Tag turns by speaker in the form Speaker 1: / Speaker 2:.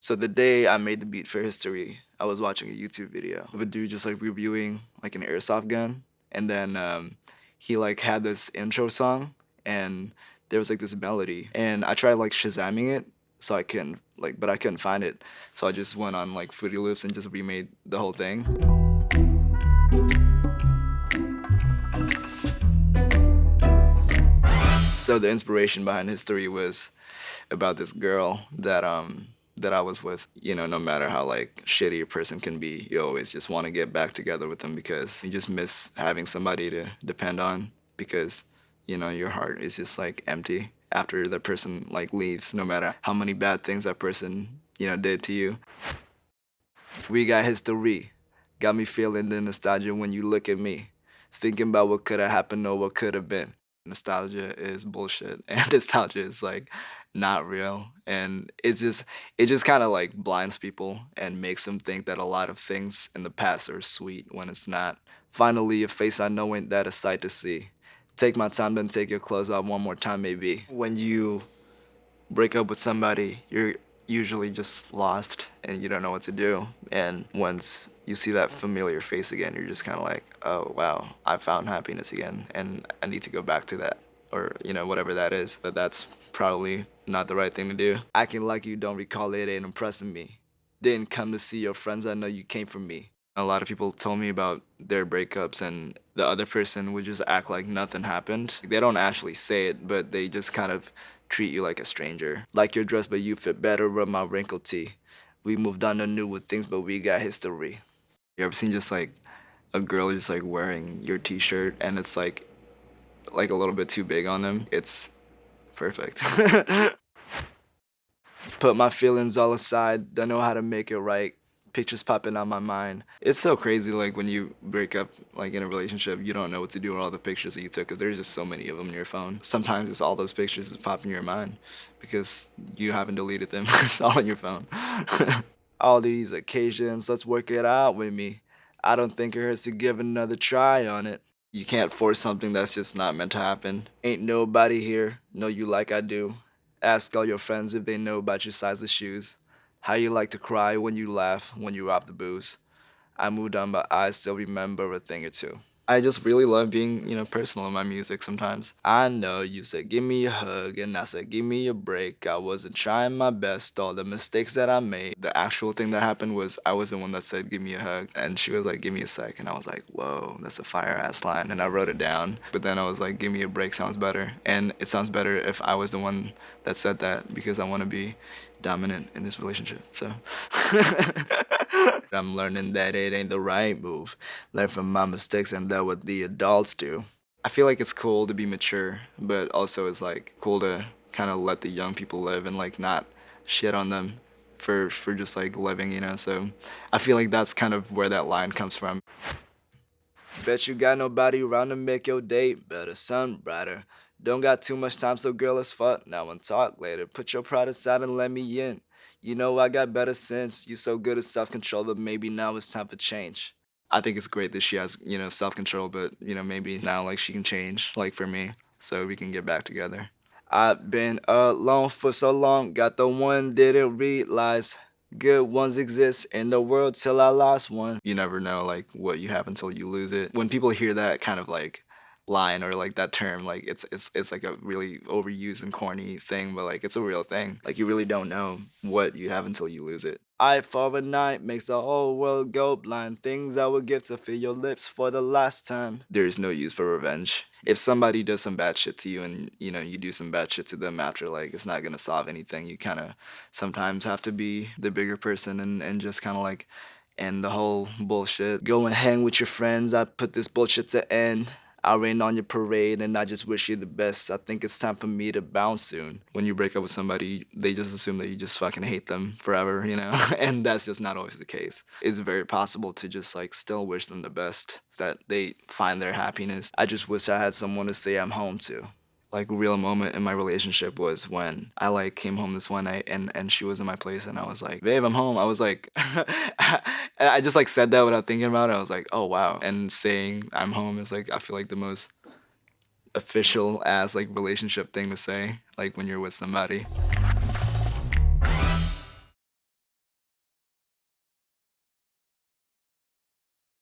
Speaker 1: So the day I made the beat for history, I was watching a YouTube video of a dude just like reviewing like an airsoft gun, and then he like had this intro song, and there was like this melody, and I tried like Shazamming it, so I couldn't like, but I couldn't find it, so I just went on like Fruity Loops and just remade the whole thing. So the inspiration behind history was about this girl that I was with. You know, no matter how like shitty a person can be, you always just want to get back together with them because you just miss having somebody to depend on, because you know your heart is just like empty after the person like leaves, no matter how many bad things that person, you know, did to you. We got history. Got me feeling the nostalgia when you look at me. Thinking about what could have happened or what could have been. Nostalgia is bullshit, and nostalgia is like not real. And it just kind of like blinds people and makes them think that a lot of things in the past are sweet when it's not. Finally, your face I know ain't that a sight to see. Take my time, then take your clothes off one more time, maybe. When you break up with somebody, you're usually just lost and you don't know what to do. And once you see that familiar face again, you're just kind of like, oh, wow, I found happiness again and I need to go back to that. Or, you know, whatever that is. But that's probably not the right thing to do. Acting like you don't recall it ain't impressing me. Didn't come to see your friends, I know you came from me. A lot of people told me about their breakups and the other person would just act like nothing happened. They don't actually say it, but they just kind of treat you like a stranger. Like your dress, but you fit better with my wrinkled tee. We moved on to newer things, but we got history. You ever seen just like a girl just like wearing your t-shirt and it's like a little bit too big on them? It's perfect. Put my feelings all aside, don't know how to make it right. Pictures popping on my mind. It's so crazy, like when you break up, like in a relationship, you don't know what to do with all the pictures that you took because there's just so many of them in your phone. Sometimes it's all those pictures that pop in your mind because you haven't deleted them. It's all in your phone. All these occasions, let's work it out with me. I don't think it hurts to give another try on it. You can't force something that's just not meant to happen. Ain't nobody here know you like I do. Ask all your friends if they know about your size of shoes. How you like to cry when you laugh when you rob the booze. I moved on, but I still remember a thing or two. I just really love being, you know, personal in my music sometimes. I know you said give me a hug, and I said give me a break. I wasn't trying my best, all the mistakes that I made. The actual thing that happened was I was the one that said give me a hug, and she was like give me a sec, and I was like whoa, that's a fire ass line, and I wrote it down. But then I was like give me a break sounds better, and it sounds better if I was the one that said that because I want to be dominant in this relationship. So I'm learning that it ain't the right move. Learn from my mistakes and that what the adults do. I feel like it's cool to be mature, but also it's like cool to kind of let the young people live and like not shit on them for just like living, you know. So I feel like that's kind of where that line comes from. Bet you got nobody around to make your day better, sun brighter. Don't got too much time, so girl, let's fuck now and talk later. Put your pride aside and let me in. You know I got better sense. You so good at self-control, but maybe now it's time for change. I think it's great that she has, you know, self-control, but you know, maybe now like she can change, like for me, so we can get back together. I've been alone for so long, got the one didn't realize. Good ones exist in the world till I lost one. You never know like what you have until you lose it. When people hear that kind of like line or like that term, like it's like a really overused and corny thing, but like it's a real thing. Like you really don't know what you have until you lose it. Eye for a night makes the whole world go blind. Things I would give to feel your lips for the last time. There's no use for revenge. If somebody does some bad shit to you and you know you do some bad shit to them after, like it's not gonna solve anything. You kind of sometimes have to be the bigger person and just kind of like end the whole bullshit. Go and hang with your friends. I put this bullshit to end. I rain on your parade and I just wish you the best. I think it's time for me to bounce soon. When you break up with somebody, they just assume that you just fucking hate them forever, you know? And that's just not always the case. It's very possible to just like still wish them the best, that they find their happiness. I just wish I had someone to say I'm home to. Like a real moment in my relationship was when I like came home this one night and she was in my place and I was like, babe, I'm home. I was like, I just like said that without thinking about it. I was like, oh wow. And saying I'm home is like, I feel like the most official ass like relationship thing to say, like when you're with somebody.